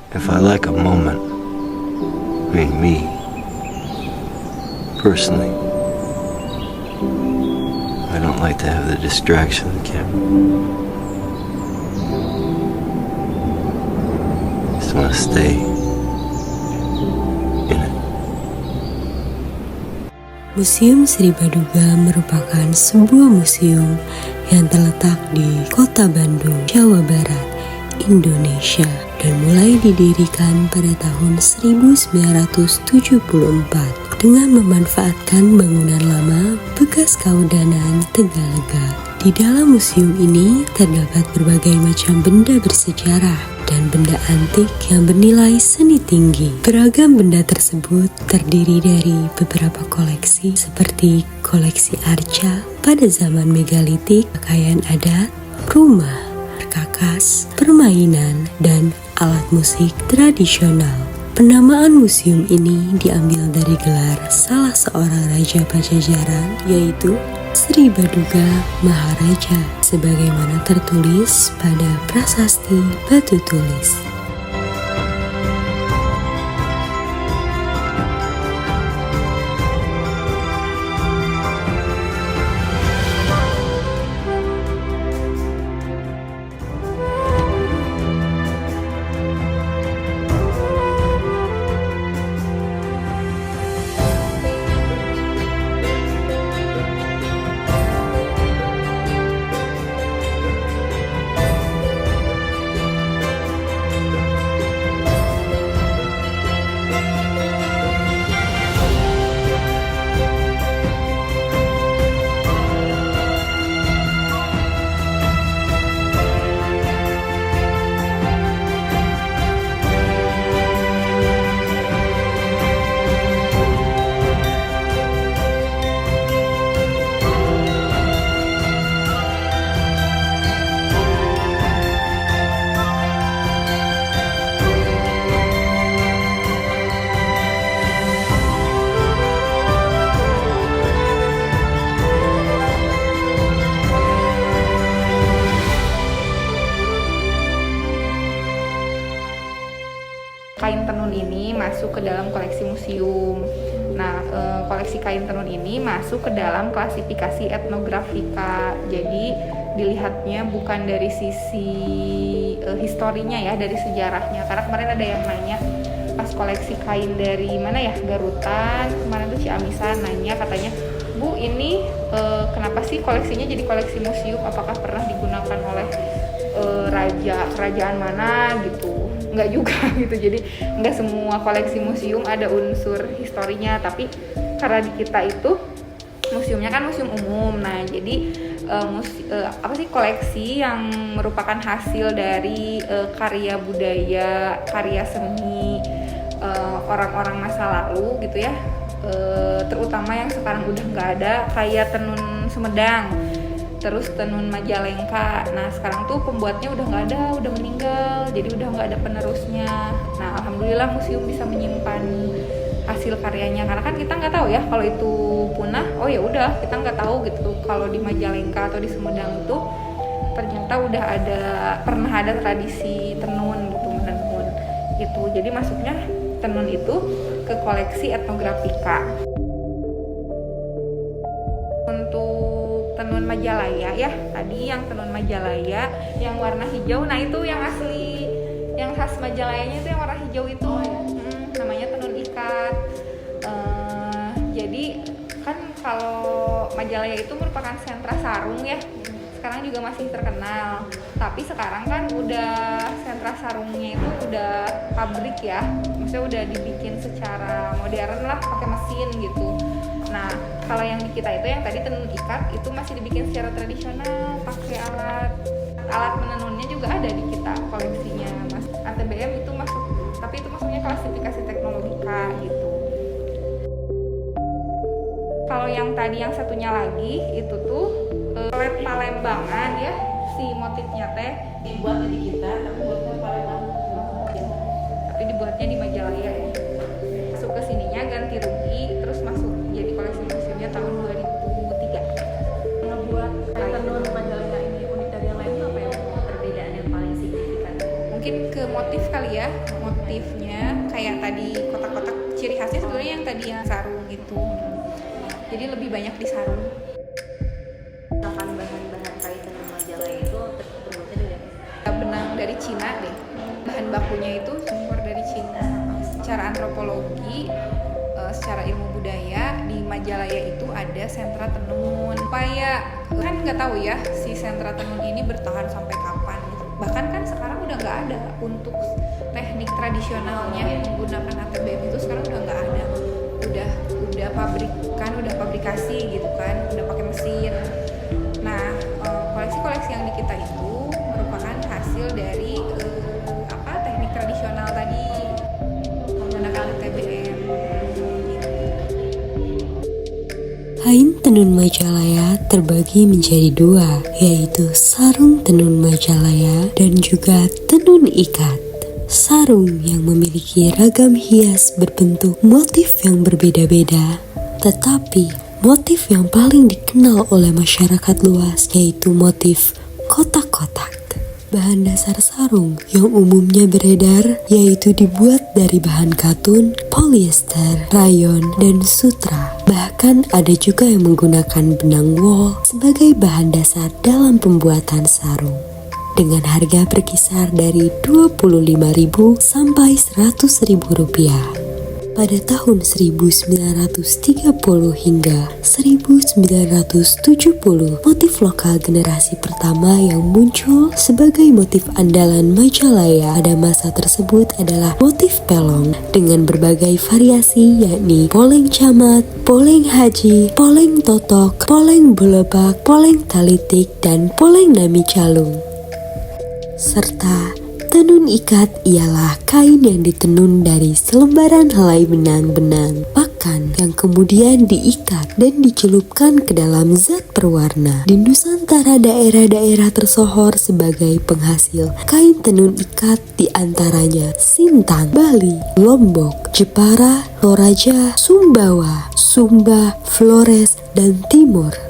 If I like a moment, me, personally, I don't like to have the distraction of the camera. Just want to stay in it. Museum Sri Baduga merupakan sebuah museum yang terletak di Kota Bandung, Jawa Barat, Indonesia, dan mulai didirikan pada tahun 1974 dengan memanfaatkan bangunan lama bekas Kaudanan Tegalega. Di dalam museum ini terdapat berbagai macam benda bersejarah dan benda antik yang bernilai seni tinggi. Beragam benda tersebut terdiri dari beberapa koleksi seperti koleksi arca pada zaman megalitik, pakaian adat, rumah, perkakas, permainan, dan alat musik tradisional. Penamaan museum ini diambil dari gelar salah seorang raja Pajajaran, yaitu Sri Baduga Maharaja, sebagaimana tertulis pada prasasti batu tulis. Kain tenun ini masuk ke dalam koleksi museum. Nah, koleksi kain tenun ini masuk ke dalam klasifikasi etnografika. Jadi dilihatnya bukan dari sisi historinya ya, dari sejarahnya. Karena kemarin ada yang nanya pas koleksi kain dari mana ya, Garutan, kemarin tuh Ciamisan nanya katanya, Bu ini kenapa sih koleksinya jadi koleksi museum? Apakah pernah digunakan oleh kerajaan mana gitu? Enggak juga gitu. Jadi enggak semua koleksi museum ada unsur historinya, tapi karena di kita itu museumnya kan museum umum. Nah, jadi koleksi yang merupakan hasil dari karya budaya, karya seni orang-orang masa lalu gitu ya. Terutama yang sekarang udah nggak ada, kayak tenun Sumedang, terus tenun Majalengka. Nah sekarang tuh pembuatnya udah nggak ada, udah meninggal, jadi udah nggak ada penerusnya. Nah alhamdulillah museum bisa menyimpan hasil karyanya, karena kan kita nggak tahu ya kalau itu punah. Oh ya udah, kita nggak tahu gitu kalau di Majalengka atau di Sumedang itu ternyata udah pernah ada tradisi tenun gitu, menenun itu. Jadi masuknya tenun itu ke koleksi etnografika. Untuk tenun Majalaya ya, tadi yang tenun Majalaya yang warna hijau, nah itu yang asli, yang khas Majalayanya itu yang warna hijau itu, namanya tenun ikat. Jadi kan kalau Majalaya itu merupakan sentra sarung ya, sekarang juga masih terkenal, tapi sekarang kan udah sentra sarungnya itu udah pabrik ya, maksudnya udah dibikin secara modern lah, pakai mesin gitu. Nah kalau yang di kita itu yang tadi tenun ikat itu masih dibikin secara tradisional, pakai alat menenunnya juga ada di kita koleksinya, Mas. ATBM itu masuk, tapi itu masuknya klasifikasi teknologika gitu. Kalau yang tadi yang satunya lagi itu tuh pelet Palembangan ya, si motifnya teh dibuatnya di kita tapi buatnya Palembang, tapi dibuatnya di Majalaya ya. Masuk ke sininya ganti rugi, terus masuk jadi koleksi museumnya tahun 2003. Ngebuat tenun Majalaya ini unik dari yang lain apa ya, perbedaan yang paling signifikan? Mungkin ke motif kali kali ya motifnya, kayak tadi kotak-kotak ciri khasnya sebenarnya yang tadi yang sarung gitu. Jadi lebih banyak di sarung. Misalkan bahan-bahan kain tenun majalah itu terbuatnya dari apa? Benang dari Cina deh. Bahan bakunya itu sumber dari Cina. Secara antropologi, secara ilmu budaya di Majalaya itu ada sentra tenun. Supaya kan nggak tahu ya si sentra tenun ini bertahan sampai kapan gitu. Bahkan kan sekarang udah nggak ada untuk teknik tradisionalnya menggunakan ATBM itu sekarang udah nggak ada. Udah pabrikasi gitu kan, udah pakai mesin. Nah, koleksi-koleksi yang di kita itu merupakan hasil dari teknik tradisional tadi menggunakan ATBM. Kain tenun Majalaya terbagi menjadi dua, yaitu sarung tenun Majalaya dan juga tenun ikat. Sarung yang memiliki ragam hias berbentuk motif yang berbeda-beda, tetapi motif yang paling dikenal oleh masyarakat luas yaitu motif kotak-kotak. Bahan dasar sarung yang umumnya beredar yaitu dibuat dari bahan katun, polyester, rayon, dan sutra. Bahkan ada juga yang menggunakan benang wol sebagai bahan dasar dalam pembuatan sarung. Dengan harga berkisar dari Rp25.000 sampai Rp100.000. Pada tahun 1930 hingga 1970, motif lokal generasi pertama yang muncul sebagai motif andalan Majalaya pada masa tersebut adalah motif pelong dengan berbagai variasi, yakni poleng camat, poleng haji, poleng totok, poleng belebak, poleng talitik, dan poleng nami calung. Serta tenun ikat ialah kain yang ditenun dari selembaran helai benang-benang pakan yang kemudian diikat dan dicelupkan ke dalam zat perwarna. Di Nusantara, daerah-daerah tersohor sebagai penghasil kain tenun ikat diantaranya Sintang, Bali, Lombok, Jepara, Toraja, Sumbawa, Sumba, Flores, dan Timur.